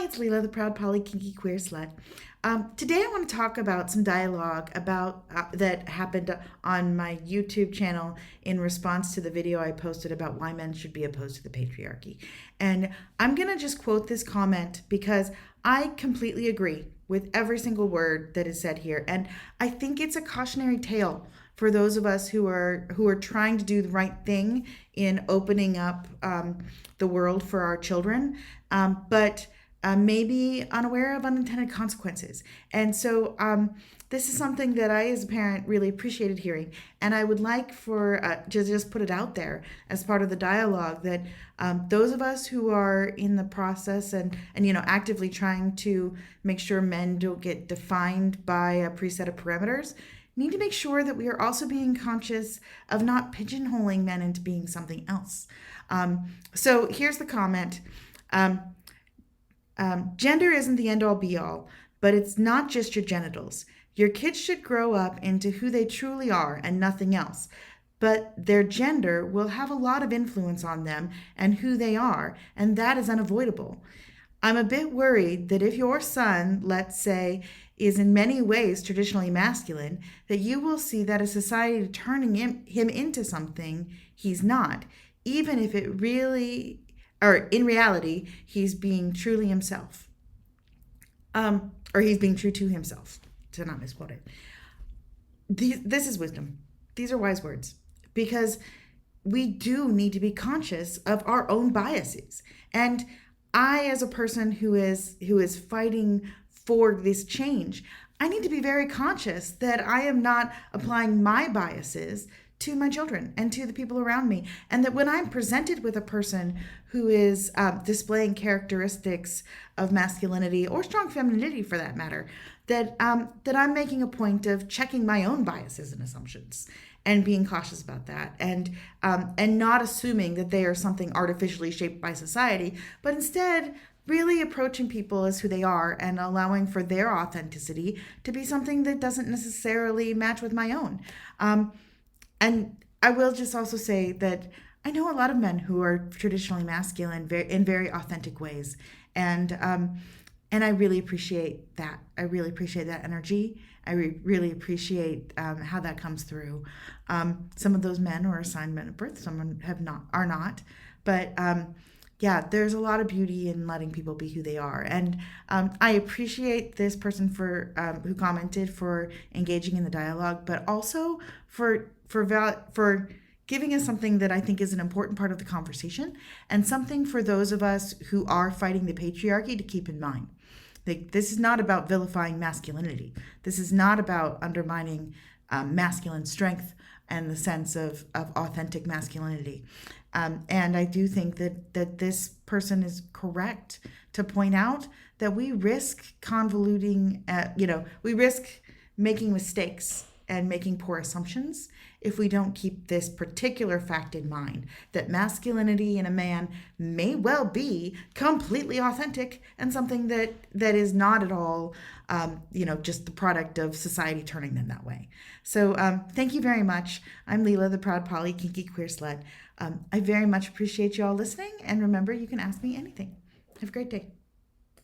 Hi, it's Leela, the proud poly kinky queer slut. Today I want to talk about some dialogue about that happened on my YouTube channel in response to the video I posted about why men should be opposed to the patriarchy. And I'm going to just quote this comment because I completely agree with every single word that is said here. And I think it's a cautionary tale for those of us who are trying to do the right thing in opening up the world for our children, but maybe unaware of unintended consequences. And so this is something that I, as a parent, really appreciated hearing. And I would like for to just put it out there as part of the dialogue that those of us who are in the process and actively trying to make sure men don't get defined by a preset of parameters need to make sure that we are also being conscious of not pigeonholing men into being something else. So here's the comment. Gender isn't the end all be all, but it's not just your genitals. Your kids should grow up into who they truly are and nothing else. But their gender will have a lot of influence on them and who they are, and that is unavoidable. I'm a bit worried that if your son, let's say, is in many ways traditionally masculine, that you will see that a society turning him into something he's not, even if it really, or in reality, he's being truly himself. Or he's being true to himself, to not misquote it. This is wisdom. These are wise words, because we do need to be conscious of our own biases. And I, as a person who is fighting for this change, I need to be very conscious that I am not applying my biases to my children and to the people around me. And that when I'm presented with a person who is displaying characteristics of masculinity or strong femininity for that matter, that I'm making a point of checking my own biases and assumptions and being cautious about that, and not assuming that they are something artificially shaped by society, but instead really approaching people as who they are and allowing for their authenticity to be something that doesn't necessarily match with my own. And I will just also say that I know a lot of men who are traditionally masculine in very authentic ways, and I really appreciate that. I really appreciate that energy. I really appreciate how that comes through. Some of those men are assigned men at birth. Some are not. But yeah, there's a lot of beauty in letting people be who they are. And I appreciate this person who commented for engaging in the dialogue, but also for giving us something that I think is an important part of the conversation, and something for those of us who are fighting the patriarchy to keep in mind. This is not about vilifying masculinity. This is not about undermining masculine strength and the sense of authentic masculinity. And I do think that this person is correct to point out that we risk convoluting, we risk making mistakes and making poor assumptions if we don't keep this particular fact in mind, that masculinity in a man may well be completely authentic and something that is not at all, just the product of society turning them that way. So thank you very much. I'm Leela, the proud poly kinky queer slut. I very much appreciate you all listening, and remember, you can ask me anything. Have a great day.